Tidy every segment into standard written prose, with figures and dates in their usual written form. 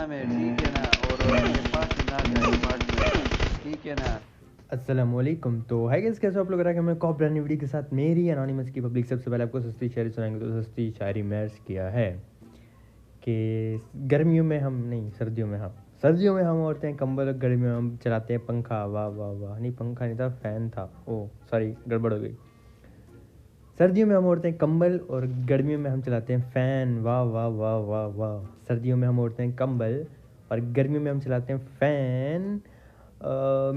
नाम है, ठीक है ना। और मेरे पास ना गाड़ी अपार्टमेंट, ठीक है ना। अस्सलामुअलैकुम। तो हाय गाइस, कैसे हो आप लोग? रहा मैं कॉप ब्रांड वीडियो के साथ मेरी एनोनिमस की पब्लिक। सबसे पहले आपको सस्ती शायरी सुनाएंगे। तो सस्ती शायरी में अर्ज़ किया है कि गर्मियों में हम नहीं, सर्दियों में हम औरतें कंबल और गर्मियों में हम चलाते हैं पंखा। वाह वाह वाह, नहीं पंखा नहीं था, फ़ैन था। ओह सॉरी, गड़बड़ हो गई। सर्दियों में हम औरतें कंबल और गर्मियों में हम चलाते हैं फ़ैन। वाह वाह वाह वाह वाह। सर्दियों में हम औरतें कंबल और गर्मियों में हम चलाते हैं फ़ैन।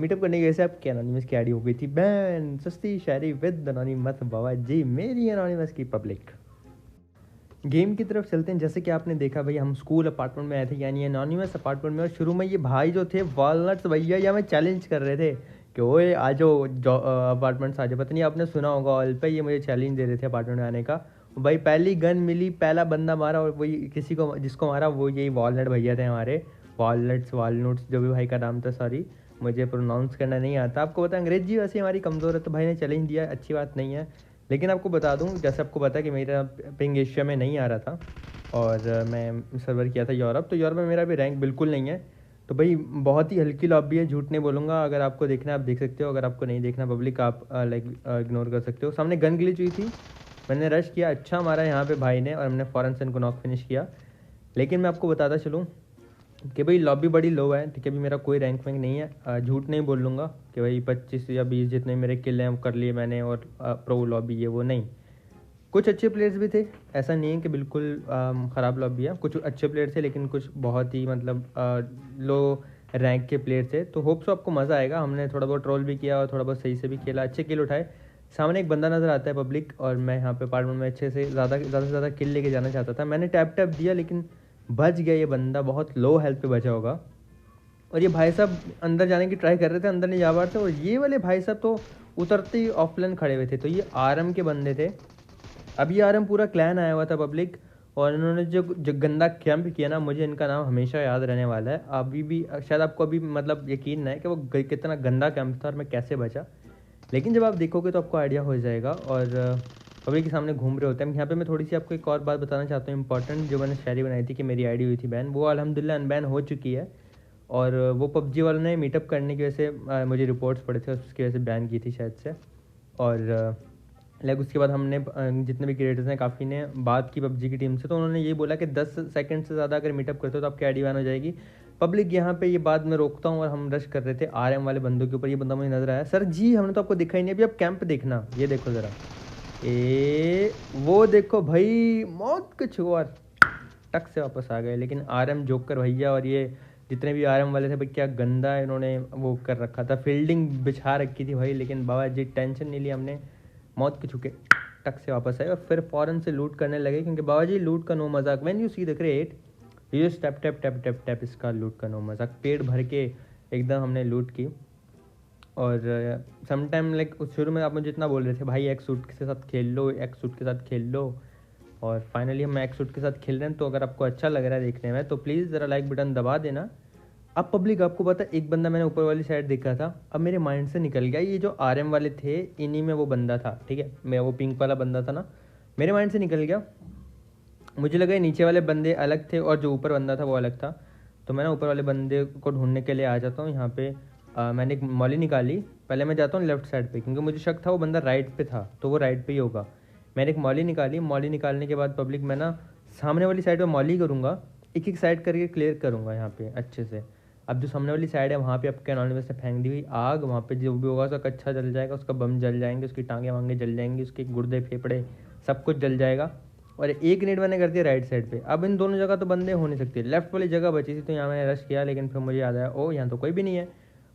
मीटअप करने की वजह से आपकी एनोनिमस की आईडी हो गई थी बैन। सस्ती शायरी विद एनोनिमस बाबा जी, मेरी एनोनिमस की पब्लिक। गेम की तरफ चलते हैं। जैसे कि आपने देखा भाई, हम स्कूल अपार्टमेंट में आए थे, यानी एनोनिमस अपार्टमेंट में। और शुरू में ये भाई जो थे वॉलनट्स भैया, ये हमें चैलेंज कर रहे थे कि ओए आ जाओ अपार्टमेंट्स आ जाओ। पता नहीं आपने सुना होगा, ऑल पे ये मुझे चैलेंज दे रहे थे अपार्टमेंट में आने का। भाई पहली गन मिली, पहला बंदा मारा, और वही किसी को जिसको मारा वो यही वॉलनट भैया थे हमारे। वॉलनट्स जो भी भाई का नाम था, सॉरी मुझे प्रोनाउंस करना नहीं आता। आपको पता अंग्रेजी वैसे हमारी कमज़ोर है, तो भाई ने चैलेंज दिया, अच्छी बात नहीं है। लेकिन आपको बता दूं, जैसे आपको पता है कि मेरा पिंग एशिया में नहीं आ रहा था और मैं सर्वर किया था यूरोप। तो यूरोप में मेरा भी रैंक बिल्कुल नहीं है। तो भाई बहुत ही हल्की लॉबी है, झूठ नहीं बोलूँगा। अगर आपको देखना है आप देख सकते हो, अगर आपको नहीं देखना पब्लिक आप लाइक इग्नोर कर सकते हो। सामने गन ग्लिच हुई थी, मैंने रश किया, अच्छा मारा यहाँ पे भाई ने, और हमने फ़ौरन से इनको नॉक फिनिश किया। लेकिन मैं आपको बताता चलूँ कि भाई लॉबी बड़ी लो है, ठीक है। अभी मेरा कोई रैंक वैंक नहीं है, झूठ नहीं बोल लूँगा कि भाई 25 या 20 जितने मेरे किल हैं वो कर लिए मैंने, और प्रो लॉबी ये वो नहीं। कुछ अच्छे प्लेयर्स भी थे, ऐसा नहीं है कि बिल्कुल ख़राब लॉबी है। कुछ अच्छे प्लेयर थे, लेकिन कुछ बहुत ही मतलब लो रैंक के प्लेयर थे। तो होप सो आपको मज़ा आएगा। हमने थोड़ा बहुत ट्रोल भी किया और थोड़ा बहुत सही से भी खेला, अच्छे किल उठाए। सामने एक बंदा नज़र आता है पब्लिक, और मैं यहाँ पे अपार्टमेंट में अच्छे से ज़्यादा किल लेके जाना चाहता था। मैंने टैप दिया, लेकिन बच गया ये बंदा, बहुत लो हेल्थ पे बचा होगा। और ये भाई साहब अंदर जाने की ट्राई कर रहे थे, अंदर नहीं जा पा रहे थे। और ये वाले भाई साहब तो उतरते ही ऑफलाइन खड़े हुए थे। तो ये आरएम के बंदे थे। अब ये आरएम पूरा क्लैन आया हुआ था पब्लिक, और इन्होंने जो गंदा कैंप किया ना, मुझे इनका नाम हमेशा याद रहने वाला है। अभी भी शायद आपको अभी मतलब यकीन ना है कि वो कितना गंदा कैंप था और मैं कैसे बचा। लेकिन जब आप देखोगे तो आपको आइडिया हो जाएगा। और पब्लिक के सामने घूम रहे होते हैं। यहाँ पे मैं थोड़ी सी आपको एक और बात बताना चाहता हूँ इंपॉर्टेंट, जो मैंने शायरी बनाई थी कि मेरी आईडी हुई थी बैन, वो अल्हम्दुलिल्लाह अनबैन हो चुकी है। और वो पबजी वालों ने मीटअप करने की वजह से मुझे रिपोर्ट्स पड़े थे, उसकी वजह से बैन की थी शायद से। और लाइक उसके बाद हमने जितने भी क्रिएटर्स हैं काफ़ी ने बात की पबजी की टीम से, तो उन्होंने ये बोला कि 10 सेकंड से ज़्यादा अगर मीटअप करते हो तो आपकी आईडी बैन हो जाएगी। पब्लिक यहाँ पे ये बात मैं रोकता हूँ, और हम रश कर रहे थे आरएम वाले बंदों के ऊपर। ये बंदा मुझे नजर आया, सर जी हमने तो आपको दिखा ही नहीं। अभी आप कैंप देखना, ये देखो ज़रा, वो देखो भाई, मौत के छुआर टक से वापस आ गए। लेकिन आरएम जोकर भैया और ये जितने भी आरएम वाले थे भाई, क्या गंदा इन्होंने वो कर रखा था, फील्डिंग बिछा रखी थी भाई। लेकिन बाबा जी टेंशन नहीं लिया हमने, मौत के छुके टक से वापस आए, और फिर फ़ौरन से लूट करने लगे। क्योंकि बाबा जी लूट का नो मजाक, when you see the crate you just tap tap tap tap tap, इसका लूट का नो मजाक। पेट भर के एकदम हमने लूट की। और समटाइम लाइक शुरू में आप मुझे जितना बोल रहे थे भाई एक सूट के साथ खेल लो, एक सूट के साथ खेल लो, और फाइनली हम एक सूट के साथ खेल रहे हैं। तो अगर आपको अच्छा लग रहा है देखने में तो प्लीज़ ज़रा लाइक बटन दबा देना। अब पब्लिक आपको पता है, एक बंदा मैंने ऊपर वाली साइड देखा था, अब मेरे माइंड से निकल गया। ये जो आरएम वाले थे इन्हीं में वो बंदा था, ठीक है। मैं वो पिंक वाला बंदा था ना, मेरे माइंड से निकल गया। मुझे लगा ये नीचे वाले बंदे अलग थे और जो ऊपर बंदा था वो अलग था। तो मैं ना ऊपर वाले बंदे को ढूंढने के लिए आ जाता हूँ यहाँ पे। मैंने एक मॉली निकाली, पहले मैं जाता हूँ लेफ्ट साइड पे, क्योंकि मुझे शक था वो बंदा राइट पे था, तो वो राइट पे ही होगा। मैंने एक मॉली निकाली, मॉली निकालने के बाद पब्लिक मैं ना सामने वाली साइड पे मॉली करूँगा, एक एक साइड करके क्लियर करूँगा यहाँ पे अच्छे से। अब जो सामने वाली साइड है वहाँ पे आपके एनोनिमस ने फेंक दी हुई आग, वहाँ पे जो भी होगा उसका कच्चा जल जाएगा, उसका बम जल जाएंगे, उसकी टांगे वांगे जल जाएंगी, उसके गुर्दे फेफड़े सब कुछ जल जाएगा। और एक नेट मैंने कर दिया राइट साइड पे। अब इन दोनों जगह तो बंदे हो नहीं सकते, लेफ्ट वाली जगह बची थी, तो यहाँ मैंने रश किया। लेकिन फिर मुझे याद आया ओ यहाँ तो कोई भी नहीं है,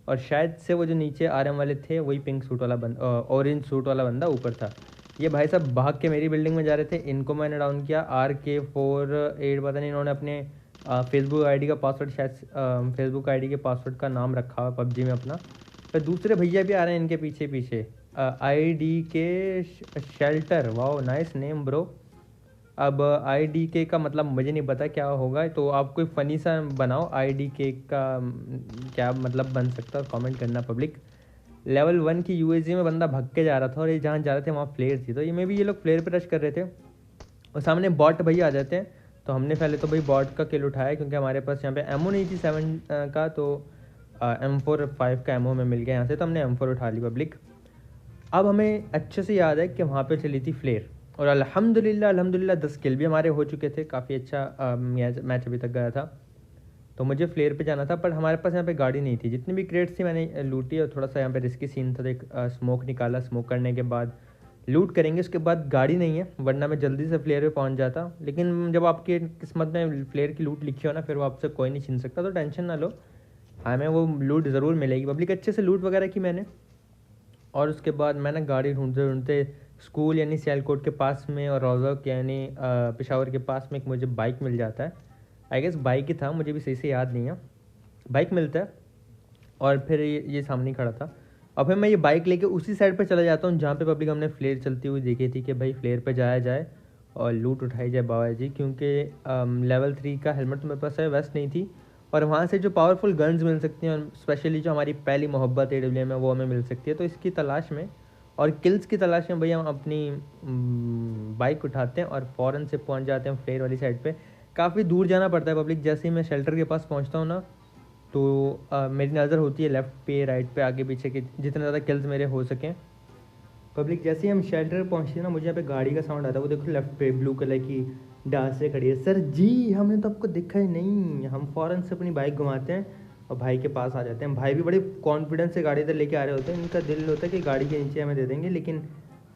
और शायद से वो जो नीचे आरएम वाले थे वही पिंक सूट वाला बंदा, ऑरेंज सूट वाला बंदा ऊपर था। ये भाई साहब भाग के मेरी बिल्डिंग में जा रहे थे, इनको मैंने डाउन किया। RK48 पता नहीं इन्होंने अपने फेसबुक आईडी का पासवर्ड, शायद फेसबुक आईडी के पासवर्ड का नाम रखा हुआ पबजी में अपना। फिर दूसरे भैया भी आ रहे हैं इनके पीछे पीछे, IDK shelter, wow nice name bro. अब IDK का मतलब मुझे नहीं पता क्या होगा, तो आप कोई फ़नी सा बनाओ IDK का क्या मतलब बन सकता है, कमेंट करना पब्लिक। लेवल 1 की UAG में बंदा भग के जा रहा था, और ये जहाँ जा रहे थे वहाँ फ्लेयर थी, तो ये में भी ये लोग फ्लेयर पे रश कर रहे थे। और सामने बॉट भैया आ जाते हैं, तो हमने पहले तो भाई बॉट का किल उठाया क्योंकि हमारे पास यहाँ पे एमओ नहीं थी 7 का, तो M4 5 का एमओ में मिल गया यहाँ से, तो हमने M4 उठा ली पब्लिक। अब हमें अच्छे से याद है कि वहाँ पे चली थी फ्लेयर, और अल्हम्दुलिल्लाह 10 किल भी हमारे हो चुके थे, काफ़ी अच्छा मैच अभी तक गया था। तो मुझे फ्लेयर पे जाना था, पर हमारे पास यहाँ पे गाड़ी नहीं थी। जितनी भी क्रेट्स थी मैंने लूटी, और थोड़ा सा यहाँ पे रिस्की सीन था, तो एक स्मोक निकाला, स्मोक करने के बाद लूट करेंगे, उसके बाद गाड़ी नहीं है, वरना मैं जल्दी से फ्लेयर पे पहुँच जाता। लेकिन जब आपकी किस्मत में फ्लेयर की लूट लिखी हो ना, फिर वो आपसे कोई नहीं छीन सकता, तो टेंशन ना लो, हमें वो लूट ज़रूर मिलेगी। पब्लिक अच्छे से लूट वगैरह की मैंने, और उसके बाद मैं ना गाड़ी ढूंढते ढूंढते स्कूल यानी सियालकोट के पास में और रोज़ा यानी पेशावर के पास में एक मुझे बाइक मिल जाता है। आई गेस बाइक ही था, मुझे भी सही से याद नहीं है। बाइक मिलता है और फिर ये सामने खड़ा था, और फिर मैं ये बाइक लेके उसी साइड पे चला जाता हूँ जहाँ पे पब्लिक हमने फ्लेयर चलती हुई देखी थी कि भाई फ्लेयर पे जाया जाए और लूट उठाई जाए बाबा जी, क्योंकि लेवल 3 का हेलमेट तो मेरे पास है, वेस्ट नहीं थी, और वहाँ से जो पावरफुल गन्स मिल सकती हैं, और स्पेशली जो हमारी पहली मोहब्बत AWM है वो हमें मिल सकती है। तो इसकी तलाश में और किल्स की तलाश में भैया हम अपनी बाइक उठाते हैं और फ़ौरन से पहुँच जाते हैं फ्लेयर वाली साइड पे। काफ़ी दूर जाना पड़ता है पब्लिक, जैसे ही मैं शेल्टर के पास पहुँचता हूँ ना, तो मेरी नज़र होती है लेफ़्ट पे, राइट पे, आगे पीछे के जितने ज़्यादा किल्स मेरे हो सकें। पब्लिक जैसे ही हम शेल्टर पहुँचते ना, मुझे यहाँ पे गाड़ी का साउंड आता है, वो देखो लेफ़्ट पे ब्लू कलर की डाल से खड़ी है। सर जी हमने तो आपको देखा ही नहीं। हम फ़ौरन से अपनी बाइक घुमाते हैं और भाई के पास आ जाते हैं। भाई भी बड़े कॉन्फिडेंस से गाड़ी इधर लेके आ रहे होते हैं, इनका दिल होता है कि गाड़ी के नीचे हमें दे देंगे, लेकिन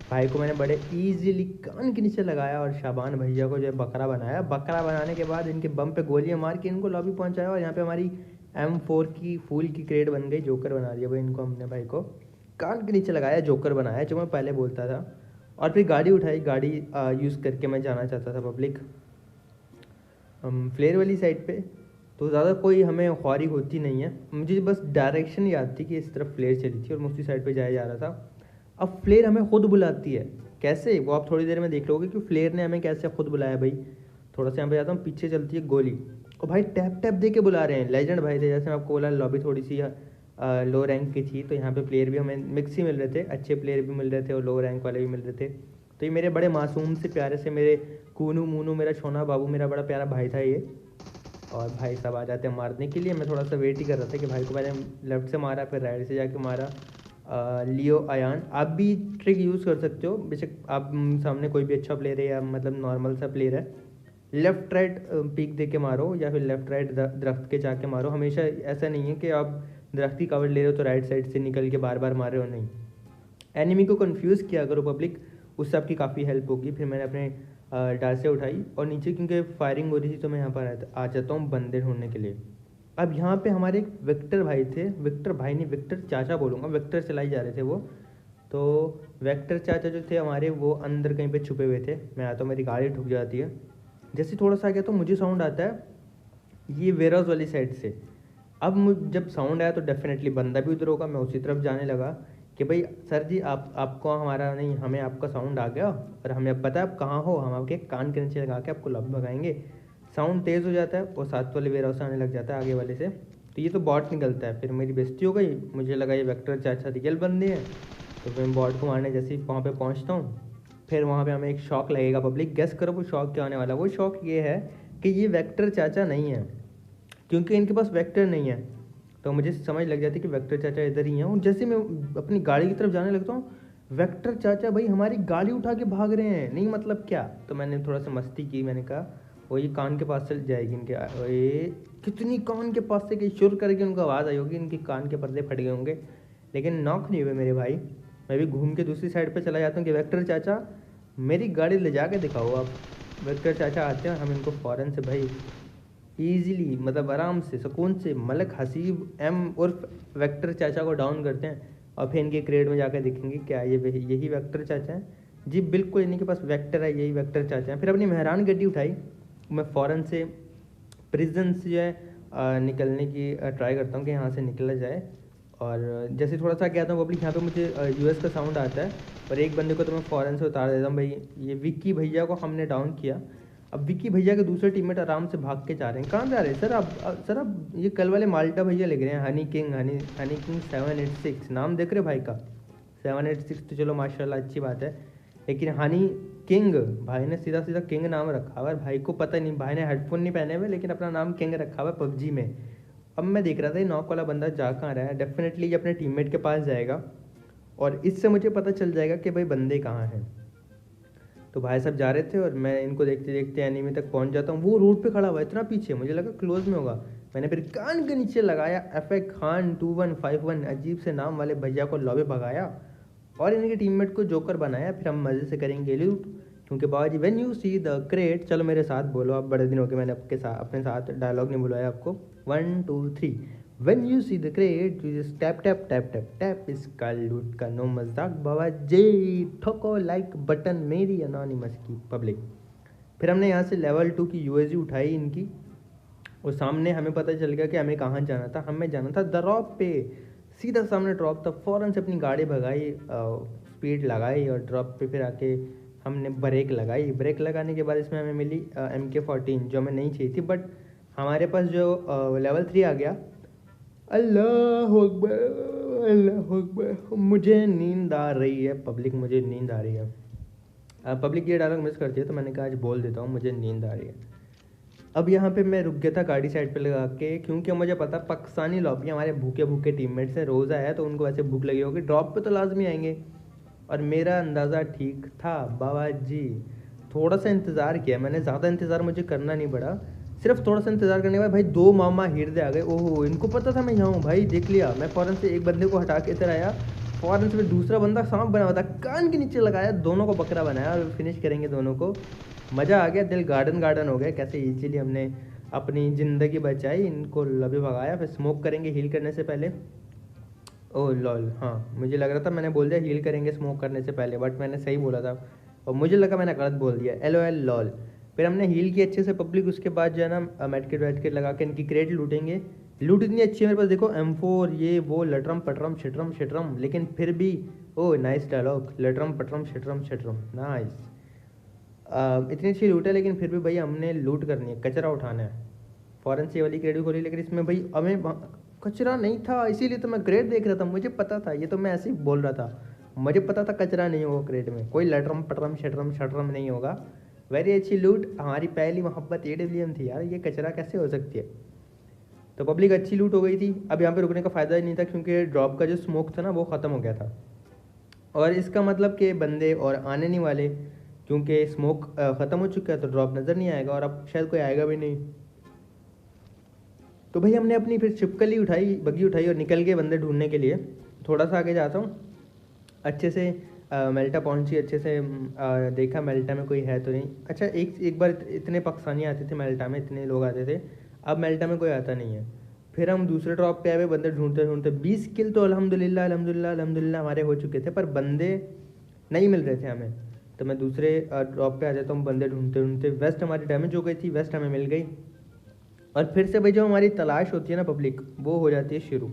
भाई को मैंने बड़े ईजीली कान के नीचे लगाया और शाबान भैया को जो है बकरा बनाया। बकरा बनाने के बाद इनके बम पे गोलियां मार के इनको लॉबी पहुंचाया, और यहाँ पे हमारी M4 की फूल की क्रेड बन गई, जोकर बना दिया भाई इनको हमने। भाई को कान के नीचे लगाया, जोकर बनाया, जो मैं पहले बोलता था। और फिर गाड़ी उठाई, गाड़ी यूज़ करके मैं जाना चाहता था पब्लिक फ्लेयर वाली साइड पे। तो ज़्यादा कोई हमें ख्वारी होती नहीं है, मुझे बस डायरेक्शन याद थी कि इस तरफ फ्लेयर चली थी और मैं उसी साइड पे जाया जा रहा था। अब फ्लेयर हमें खुद बुलाती है, कैसे वो आप थोड़ी देर में देख लोगे कि फ्लेयर ने हमें कैसे खुद बुलाया भाई। थोड़ा सा यहाँ पे जाता हूँ, पीछे चलती है गोली, और भाई टैप टैप दे के बुला रहे हैं। लेजेंड भाई थे, जैसे मैं आपको बोला लॉबी थोड़ी सी लो रैंक की थी, तो यहाँ पे प्लेयर भी हमें मिक्स ही मिल रहे थे, अच्छे प्लेयर भी मिल रहे थे और लो रैंक वाले भी मिल रहे थे। तो ये मेरे बड़े मासूम से प्यारे से मेरे कूनू मूनू, मेरा छोना बाबू, मेरा बड़ा प्यारा भाई था ये। और भाई साहब आ जाते हैं मारने के लिए। मैं थोड़ा सा वेट ही कर रहा था कि भाई को मैंने लेफ्ट से मारा, फिर राइट से जाके मारा। लियो अयान, आप भी ट्रिक यूज़ कर सकते हो, बेशक आप सामने कोई भी अच्छा प्लेयर है या मतलब नॉर्मल सा प्लेयर है, लेफ़्ट राइट पीक दे के मारो या फिर लेफ़्ट राइट दरख्त के जाके मारो। हमेशा ऐसा नहीं है कि आप दरख्त की कवर ले रहे हो तो राइट साइड से निकल के बार बार मार रहे हो, नहीं। एनिमी को कंफ्यूज किया करो पब्लिक, उससे आपकी काफ़ी हेल्प होगी। फिर मैंने अपने डाल से उठाई और नीचे क्योंकि फायरिंग हो रही थी तो मैं यहाँ पर आ जाता हूँ बंदे ढूंढने के लिए। अब यहाँ पे हमारे एक विक्टर भाई थे, विक्टर भाई नहीं विक्टर चाचा बोलूँगा, विक्टर चलाई जा रहे थे वो। तो विक्टर चाचा जो थे हमारे, वो अंदर कहीं पे छुपे हुए थे। मैं आता हूँ, मेरी गाड़ी ठुक जाती है। जैसे थोड़ा सा आ गया तो मुझे साउंड आता है ये वेयरहाउस वाली साइड से। अब जब साउंड आया तो डेफिनेटली बंदा भी उधर होगा। मैं उसी तरफ जाने लगा कि भाई सर जी आपको हमारा नहीं, हमें आपका साउंड आ गया और हमें अब पता है आप कहाँ हो, हम आपके कान के नीचे लगा के आपको लॉबी भगाएंगे। साउंड तेज़ हो जाता है और साथ वाले वेयरहाउस आने लग जाता है आगे वाले से, तो ये तो बॉट निकलता है। फिर मेरी बेइज्जती हो गई, मुझे लगा ये वेक्टर चाचा रियल बंदे हैं, तो फिर मैं बॉट को मारने जैसे ही वहाँ पे पहुँचता हूँ, फिर वहाँ पे हमें एक शॉक लगेगा। पब्लिक गेस करो वो शॉक क्या आने वाला है। वो शॉक ये है कि ये वेक्टर चाचा नहीं है, क्योंकि इनके पास वेक्टर नहीं है। तो मुझे समझ लग जाती है कि वेक्टर चाचा इधर ही हैं। और जैसे मैं अपनी गाड़ी की तरफ जाने लगता हूँ, वेक्टर चाचा भाई हमारी गाड़ी उठा के भाग रहे हैं, नहीं मतलब क्या। तो मैंने थोड़ा सा मस्ती की, मैंने कहा वो ये कान के पास चल जाएगी इनके, ये कितनी कान के पास से कहीं शुरू करके उनको आवाज़ आई होगी, इनके कान के पर्दे फट गए होंगे, लेकिन नॉक नहीं हुए मेरे भाई। मैं भी घूम के दूसरी साइड पे चला जाता हूँ कि वेक्टर चाचा मेरी गाड़ी ले जा के दिखाओ आप। वेक्टर चाचा आते हैं, हम इनको फ़ौरन से भाई ईज़िली मतलब आराम से सुकून से मलक हसीब एम उर्फ वेक्टर चाचा को डाउन करते हैं। और फिर इनके क्रेड में जाकर देखेंगे क्या यही वेक्टर चाचा हैं। जी बिल्कुल, इनके पास वेक्टर है, यही वेक्टर चाचा हैं। फिर अपनी मेहरान गड्डी उठाई, मैं फ़ौरन से प्रिजन से जो है निकलने की ट्राई करता हूँ कि यहाँ से निकला जाए। और जैसे थोड़ा सा गया था पब्लिक, यहाँ पे मुझे US का साउंड आता है, और एक बंदे को तो मैं फ़ौरन से उतार देता हूँ। भाई ये विक्की भैया को हमने डाउन किया। अब विक्की भैया के दूसरे टीममेट आराम से भाग के जा रहे हैं। कहाँ जा रहे हैं सर आप? सर आप ये कल वाले माल्टा भैया लग रहे हैं, हनी किंग 786 नाम देख रहे भाई का, 786 तो चलो माशाल्लाह अच्छी बात है, लेकिन हनी किंग। भाई ने सीधा सीधा किंग नाम रखा हुआ है, भाई को पता नहीं, भाई ने हेडफोन नहीं पहने हुए लेकिन अपना नाम किंग रखा हुआ है पबजी में। अब मैं देख रहा था ये नॉक वाला बंदा जा कहाँ रहा है, डेफिनेटली ये अपने टीममेट के पास जाएगा और इससे मुझे पता चल जाएगा कि भाई बंदे कहाँ हैं। तो भाई साहब जा रहे थे और मैं इनको देखते देखते एनिमी तक पहुंच जाता हूँ। वो रोड पे खड़ा हुआ है इतना पीछे, मुझे लगा क्लोज में होगा। मैंने फिर कान के नीचे लगाया FA खान 2151 अजीब से नाम वाले भैया को लॉबी भगाया और इनके टीममेट को जोकर बनाया। फिर हम मज़े से करेंगे लूट, क्योंकि Baba ji when you see the crate, चलो मेरे साथ बोलो, अब बड़े दिन हो गए मैंने अपने साथ डायलॉग नहीं बुलाया आपको। 1 2 3 when you see the crate you just tap tap tap tap tap, इसका लूट का नो मजाक बाबा जी, ठोको लाइक बटन मेरी एनोनिमस की पब्लिक। फिर हमने यहाँ से लेवल 2 की UAV उठाई इनकी और सामने हमें पता चल गया कि हमें कहाँ जाना था। हमें जाना था ड्रॉप पे, सीधा सामने ड्रॉप था। फ़ौरन से अपनी गाड़ी भगाई, स्पीड लगाई और ड्रॉप पे फिर आके हमने ब्रेक लगाई। ब्रेक लगाने के बाद इसमें हमें मिली MK14 जो हमें नहीं चाहिए थी, बट हमारे पास जो लेवल 3 आ गया। अल्लाह अकबर अल्लाह अकबर, मुझे नींद आ रही है पब्लिक, मुझे नींद आ रही है। पब्लिक ये डायलॉग मिस करती है तो मैंने कहा आज बोल देता हूँ, मुझे नींद आ रही है। अब यहाँ पे मैं रुक गया था गाड़ी साइड पे लगा के, क्योंकि मुझे पता पाकिस्तानी लॉबी हमारे भूखे भूखे टीममेट्स हैं, रोज़ आया तो उनको ऐसे भूख लगी होगी, ड्रॉप पे तो लाजमी आएंगे। और मेरा अंदाज़ा ठीक था बाबा जी। थोड़ा सा इंतज़ार किया मैंने, ज़्यादा इंतज़ार मुझे करना नहीं पड़ा, सिर्फ थोड़ा सा इंतज़ार करने के बाद भाई 2 मामा हिरदे आ गए। ओहो, इनको पता था मैं यहाँ हूँ भाई, देख लिया। मैं फ़ौरन से एक बंदे को हटा के इधर आया, फ़ौरन से फिर दूसरा बंदा सांप बना हुआ था, कान के नीचे लगाया, दोनों को बकरा बनाया और फिनिश करेंगे दोनों को। मज़ा आ गया, दिल गार्डन गार्डन हो गया कैसे इजीली हमने अपनी ज़िंदगी बचाई, इनको लबे भगाया। फिर स्मोक करेंगे हील करने से पहले। ओह लॉल, हाँ मुझे लग रहा था मैंने बोल दिया हील करेंगे स्मोक करने से पहले, बट मैंने सही बोला था और मुझे लगा मैंने गलत बोल दिया, LOL लॉल। फिर हमने हील की अच्छे से पब्लिक, उसके बाद जो है ना मेडकिट वेडकिट लगा के इनकी क्रेट लूटेंगे। लूट इतनी अच्छी है मेरे पास, देखो M4 ये वो लटरम पटरम शिटरम शिटरम, लेकिन फिर भी ओह नाइस डायलॉग, लटरम पटरम शिटरम शिटरम, नाइस। इतनी अच्छी लूट है लेकिन फिर भी भाई हमने लूट करनी है, कचरा उठाना है। फ़ौरन से ये वाली क्रेट भी खोली, लेकिन इसमें भाई हमें कचरा नहीं था, इसीलिए तो मैं क्रेट देख रहा था, मुझे पता था, ये तो मैं ऐसे ही बोल रहा था, मुझे पता था कचरा नहीं होगा क्रेट में, कोई लटरम पटरम शटरम शटरम नहीं होगा। वेरी अच्छी लूट, हमारी पहली मोहब्बत AWM थी यार, ये कचरा कैसे हो सकती है। तो पब्लिक अच्छी लूट हो गई थी। अब यहाँ पे रुकने का फ़ायदा ही नहीं था, क्योंकि ड्रॉप का जो स्मोक था ना वो ख़त्म हो गया था, और इसका मतलब कि बंदे और आने नहीं वाले, क्योंकि स्मोक ख़त्म हो चुका है तो ड्रॉप नज़र नहीं आएगा और अब शायद कोई आएगा भी नहीं। तो भाई हमने अपनी फिर छिपकली उठाई, बग्गी उठाई और निकल गए बंदे ढूंढने के लिए। थोड़ा सा आगे जाता हूँ, अच्छे से मेल्टा पहुंची, अच्छे से देखा मेल्टा में कोई है तो नहीं। अच्छा एक बार इतने पाकिस्तानी आते थे मेल्टा में, इतने लोग आते थे, अब मेल्टा में कोई आता नहीं है। फिर हम दूसरे ड्रॉप पे आए, बंदे ढूंढते ढूंढते 20 किल तो अल्हम्दुलिल्लाह अल्हम्दुलिल्लाह अल्हम्दुलिल्लाह हमारे हो चुके थे, पर बंदे नहीं मिल रहे थे हमें। तो मैं दूसरे ड्रॉप पे आ जाता हूँ, बंदे ढूंढते ढूंढते। वेस्ट हमारी डैमेज हो गई थी, वेस्ट हमें मिल गई। और फिर से भाई जो हमारी तलाश होती है ना पब्लिक, वो हो जाती है शुरू,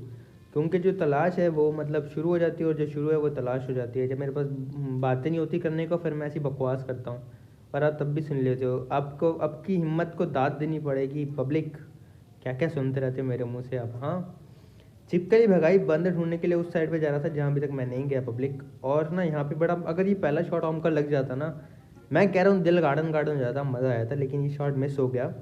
क्योंकि जो तलाश है वो मतलब शुरू हो जाती है और जो शुरू है वो तलाश हो जाती है। जब मेरे पास बातें नहीं होती करने को, फिर मैं ऐसी बकवास करता हूँ, पर आप तब भी सुन लेते हो। आपको आपकी हिम्मत को दाद देनी पड़ेगी पब्लिक, क्या क्या सुनते रहते हो मेरे मुँह से आप। हाँ, छिपकली भगाई, बंदे ढूंढने के लिए उस साइड पे जा रहा था जहाँ अभी तक मैं नहीं गया पब्लिक। और ना यहाँ पे बड़ा, अगर ये पहला शॉट ऑम का लग जाता ना, मैं कह रहा हूँ दिल गार्डन गार्डन हो जाता, मज़ा आया था, लेकिन ये शॉट मिस हो गया।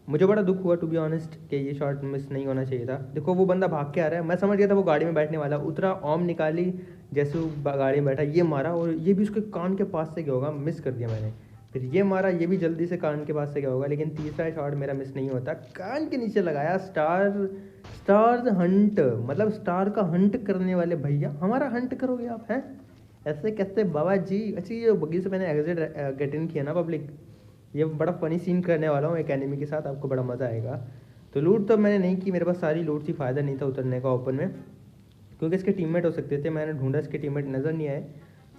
मुझे बड़ा दुख हुआ टू बी ऑनेस्ट कि ये शॉट मिस नहीं होना चाहिए था। देखो वो बंदा भाग के आ रहा है, मैं समझ गया था वो गाड़ी में बैठने वाला, उतरा, ऑम निकाली, जैसे वो गाड़ी में बैठा ये मारा, और ये भी उसके कान के पास से गया होगा, मिस कर दिया मैंने। फिर ये मारा, ये भी जल्दी से कान के पास से गया होगा, लेकिन तीसरा शॉट मेरा मिस नहीं होता, कान के नीचे लगाया। स्टार्स हंट, मतलब स्टार का हंट करने वाले भैया, हमारा हंट करोगे आप हैं, ऐसे कैसे बाबा जी। अच्छा ये बग्गी से मैंने एग्जिट गेट इन किया ना पब्लिक, ये बड़ा फनी सीन करने वाला हूँ एक एनिमी के साथ, आपको बड़ा मज़ा आएगा। तो लूट तो मैंने नहीं की, मेरे पास सारी लूट थी, फ़ायदा नहीं था उतरने का ओपन में, क्योंकि इसके टीममेट हो सकते थे। मैंने ढूंढा, इसके टीममेट नज़र नहीं आए,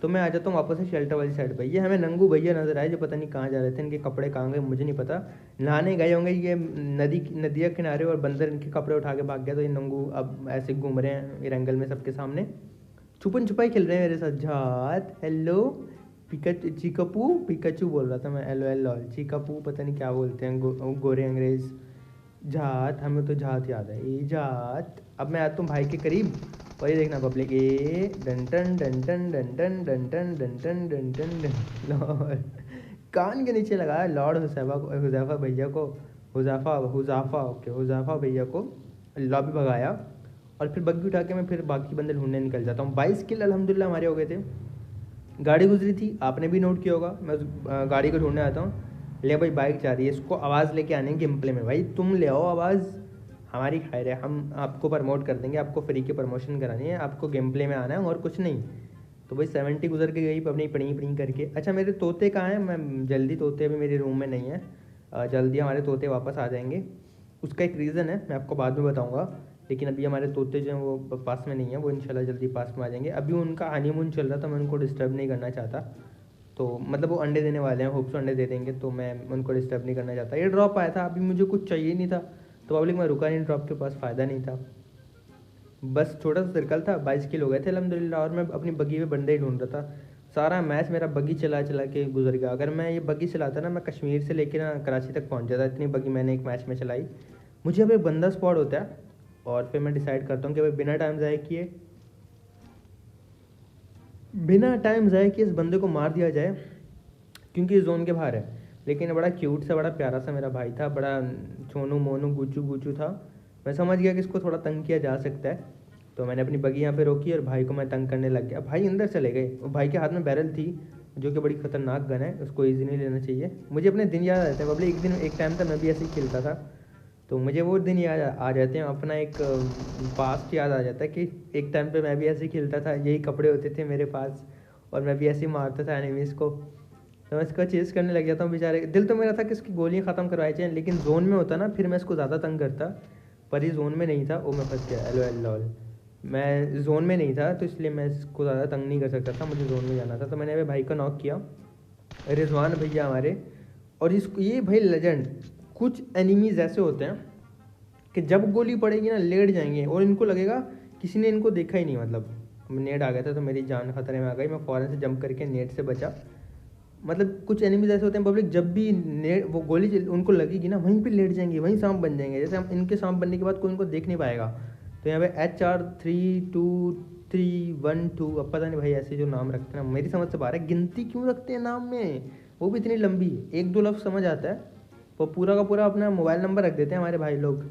तो मैं आ जाता हूँ वापस से शेल्टर वाली साइड पर। ये हमें नंगू भैया नज़र आए, जो पता नहीं कहाँ जा रहे थे, इनके कपड़े कहाँ गए मुझे नहीं पता, नहाने गए होंगे ये नदी के किनारे, और बंदर इनके कपड़े उठा के भाग गया। तो ये नंगू अब ऐसे घूम रहे हैं रंगल में सबके सामने, छुपन छुपाई खेल रहे हैं मेरे साथ। झात हेलो चीकापू, पिकाचू बोल रहा था मैं, LOL लॉल, चीकापू पता नहीं क्या बोलते हैं गोरे अंग्रेज। झात, हमें तो झात याद है, ये झात। अब मैं आता हूँ भाई के करीब, और ये देखना पब्लिक, ये डन टन डन टन डन टन डन टन डन टन डन टन डन लॉर्ड कान के नीचे लगाया लॉर्ड हुज़ैफा भैया को, हुज़ैफा भैया को लॉबी भगाया। और फिर बग्गी उठा के मैं फिर बाकी बंदे ढूंढने निकल जाता हूँ। 22 किल अल्हम्दुलिल्लाह हमारे हो गए थे। गाड़ी गुजरी थी, आपने भी नोट किया होगा, मैं उस गाड़ी को ढूंढने आता हूँ। ले भाई बाइक जा रही है, इसको आवाज़ लेके आने गेम प्ले में, भाई तुम ले आओ आवाज़, हमारी खैर है, हम आपको प्रमोट कर देंगे, आपको फ्री की प्रमोशन करानी है, आपको गेम प्ले में आना है और कुछ नहीं। तो भाई 70 गुजर के गई अपनी पड़ी पड़ी करके। अच्छा मेरे तोते कहाँ हैं, मैं जल्दी, तोते अभी मेरे रूम में नहीं है, जल्दी हमारे तोते वापस आ जाएंगे। उसका एक रीज़न है, मैं आपको बाद में बताऊँगा, लेकिन अभी हमारे तोते जो हैं वो पास में नहीं है, वो इंशाल्लाह जल्दी पास में आ जाएंगे। अभी उनका हनीमून चल रहा था, मैं उनको डिस्टर्ब नहीं करना चाहता, तो मतलब वो अंडे देने वाले हैं, होप सो अंडे दे देंगे, तो मैं उनको डिस्टर्ब नहीं करना चाहता। ये ड्रॉप आया था, अभी मुझे कुछ चाहिए नहीं था, तो पब्लिक मैं रुका नहीं, ड्रॉप के पास फ़ायदा नहीं था, बस छोटा सा सर्कल था। 22 किल हो गए थे अल्हम्दुलिल्लाह, और मैं अपनी बग्गी में बंदे ही ढूंढ रहा था। सारा मैच मेरा बग्गी चला चला के गुजर गया। अगर मैं ये बग्गी चलाता ना, मैं कश्मीर से लेकर ना कराची तक पहुंच जाता, इतनी बग्गी मैंने एक मैच में चलाई। मुझे अब एक बंदा स्पॉट होता है और फिर मैं डिसाइड करता हूँ कि भाई बिना टाइम ज़ाय किए इस बंदे को मार दिया जाए, क्योंकि जोन के बाहर है। लेकिन बड़ा क्यूट सा, बड़ा प्यारा सा मेरा भाई था, बड़ा छोनू मोनू गुचू गुचू था। मैं समझ गया कि इसको थोड़ा तंग किया जा सकता है, तो मैंने अपनी बगी यहाँ पे रोकी और भाई को मैं तंग करने लग गया। भाई अंदर चले गए, और भाई के हाथ में बैरल थी, जो कि बड़ी ख़तरनाक गन है, उसको ईजी नहीं लेना चाहिए। मुझे अपने दिन याद आते हैं पब्लिक, एक टाइम था मैं भी ऐसे ही खेलता था, तो मुझे वो दिन याद आ जाते हैं, अपना एक पास्ट याद आ जाता है कि एक टाइम पे मैं भी ऐसे ही खेलता था, यही कपड़े होते थे मेरे पास, और मैं भी ऐसे ही मारता था एनिमीज़ को। तो मैं इसका चेस करने लग जाता हूँ, बेचारे दिल तो मेरा था कि इसकी गोलियाँ ख़त्म करवाई जाएँ, लेकिन जोन में होता ना फिर मैं इसको ज़्यादा तंग करता, पर ये जोन में नहीं था। ओ मैं फंस गया, एल मैं जोन में नहीं था, तो इसलिए मैं इसको ज़्यादा तंग नहीं कर सकता था, मुझे जोन में जाना था। तो मैंने अभी भाई को नॉक किया, रिजवान भैया हमारे। और इसको ये भाई लेजेंड, कुछ एनिमीज़ ऐसे होते हैं कि जब गोली पड़ेगी ना लेट जाएंगे, और इनको लगेगा किसी ने इनको देखा ही नहीं। मतलब नेट आ गया था तो मेरी जान खतरे में आ गई, मैं फ़ौरन से जंप करके नेट से बचा। मतलब कुछ एनिमीज ऐसे होते हैं पब्लिक, जब भी नेट वो गोली उनको लगेगी ना, वहीं पे लेट जाएंगे, वहीं सांप बन जाएंगे। जैसे हम इनके सांप बनने के बाद कोई इनको देख नहीं पाएगा। तो यहाँ पे HR 32312, अब पता नहीं भाई ऐसे जो नाम रखते हैं ना, मेरी समझ से बाहर है, गिनती क्यों रखते हैं नाम में, वो भी इतनी लंबी, एक दो लफ्ज़ समझ आता है, वो पूरा का पूरा अपना मोबाइल नंबर रख देते हैं हमारे भाई लोग।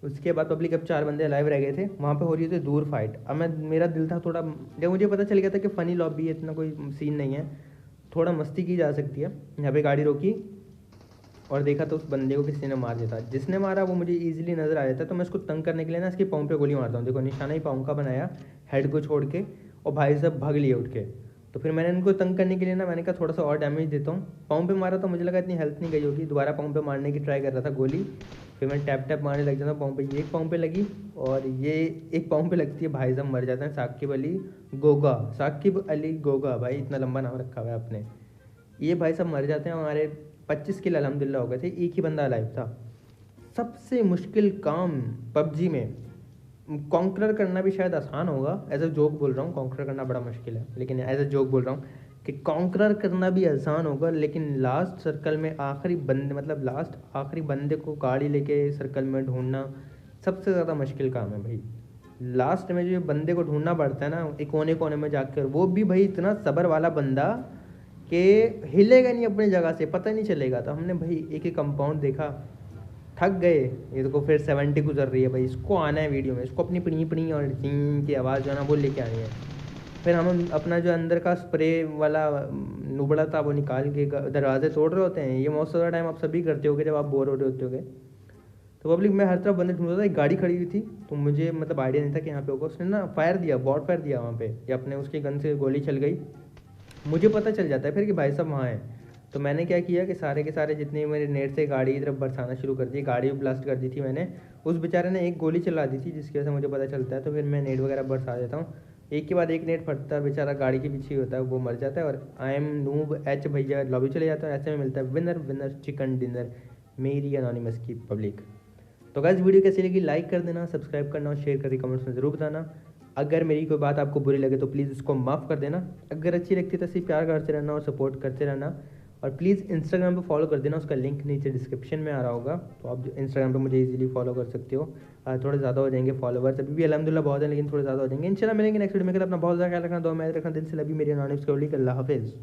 उसके बाद पब्लिक अब 4 बंदे लाइव रह गए थे, वहाँ पे हो रही थी दूर फाइट। अब मेरा दिल था थोड़ा, जब मुझे पता चल गया था कि फ़नी लॉबी है, इतना कोई सीन नहीं है, थोड़ा मस्ती की जा सकती है। यहाँ पे गाड़ी रोकी और देखा तो उस बंदे को किसी ने मार दिया था, जिसने मारा वो मुझे ईजिली नज़र आ जाता है। तो मैं इसको तंग करने के लिए ना इसके पाँव पे गोली मारता हूँ, देखो निशाना ही पाँव का बनाया, हेड को छोड़ के, और भाई साहब भाग लिए उठ के। तो फिर मैंने इनको तंग करने के लिए ना, मैंने कहा थोड़ा सा और डैमेज देता हूँ। पाँव पे मारा तो मुझे लगा इतनी हेल्थ नहीं गई होगी, दोबारा पाँव पे मारने की ट्राई कर रहा था गोली। फिर मैं टैप टैप मारने लग जाता पाँव पे, ये एक पाँव पे लगी और ये एक पाँव पे लगती है, भाई साहब मर जाते हैं। साकिब अली गोगा, भाई इतना लंबा नाम रखा हुआ है आपने। ये भाई सब मर जाते हैं। हमारे 25 किल अल्हम्दुलिल्लाह हो गए थे, एक ही बंदा लाइव था। सबसे मुश्किल काम पबजी में, कॉन्करर करना भी शायद आसान होगा, एज अ जोक बोल रहा हूँ, कॉन्करर करना बड़ा मुश्किल है, लेकिन एज अ जोक बोल रहा हूँ कि कॉन्करर करना भी आसान होगा, लेकिन लास्ट सर्कल में आखिरी बंदे, मतलब लास्ट आखिरी बंदे को गाड़ी लेके सर्कल में ढूंढना सबसे ज़्यादा मुश्किल काम है भाई। लास्ट में जो बंदे को ढूंढना पड़ता है ना, एक कोने कोने में जाकर, वो भी भाई इतना सब्र वाला बंदा कि हिलेगा नहीं अपनी जगह से, पता नहीं चलेगा। तो हमने भाई एक एक कंपाउंड देखा, थक गए। ये देखो फिर 70 गुजर रही है भाई, इसको आना है वीडियो में, इसको अपनी पड़ी पड़ी और टीम की आवाज़ जो है ना वो लेके आनी है। फिर हम अपना जो अंदर का स्प्रे वाला नुबड़ा था वो निकाल के दरवाजे तोड़ रहे होते हैं। ये मोस्ट ऑफ द टाइम आप सभी करते होगे जब आप बोर हो रहे होते होगे। तो पब्लिक मैं हर तरफ बंदे ढूंढ रहा था, एक गाड़ी खड़ी हुई थी, तो मुझे मतलब आइडिया नहीं था कि यहाँ पे होगा। उसने ना फायर दिया, बॉट फायर दिया वहाँ पे, या अपने उसके गन से गोली चल गई। मुझे पता चल जाता है फिर कि भाई साहब वहाँ हैं। तो मैंने क्या किया कि सारे के सारे जितने मेरे नेट से गाड़ी की तरफ बरसाना शुरू कर दी, गाड़ी ब्लास्ट कर दी थी मैंने। उस बेचारे ने एक गोली चला दी थी जिसकी वजह से मुझे पता चलता है, तो फिर मैं नेट वगैरह बरसा देता हूँ। एक के बाद एक नेट फटता है, बेचारा गाड़ी के पीछे होता है, वो मर जाता है। और आई एम नूब एच भैया लॉबी चले जाता है। ऐसे में मिलता है विनर विनर चिकन डिनर, मेरी एनोनिमस की पब्लिक। तो गाइस वीडियो कैसी लगी लाइक कर देना, सब्सक्राइब करना और शेयर करके कमेंट्स में ज़रूर बताना। अगर मेरी कोई बात आपको बुरी लगे तो प्लीज़ उसको माफ़ कर देना। अगर अच्छी लगती है तो सिर्फ प्यार करते रहना और सपोर्ट करते रहना। और प्लीज़ इंस्टाग्राम पे फॉलो कर देना, उसका लिंक नीचे डिस्क्रिप्शन में आ रहा होगा, तो आप इंस्टाग्राम पे मुझे इजीली फॉलो कर सकते हो। थोड़े ज़्यादा हो जाएंगे फॉलोवर्स, अभी भी अल्हम्दुलिल्लाह बहुत है लेकिन थोड़े ज़्यादा हो जाएंगे। इंशाल्लाह मिलेंगे नेक्स्ट वीडियो में, कल अपना बहुत ज़्यादा ख्याल रखना, दुआ में याद रखना, दिल से लवी मेरी एनोनिमस पब्लिक। अल्लाह हाफिज़।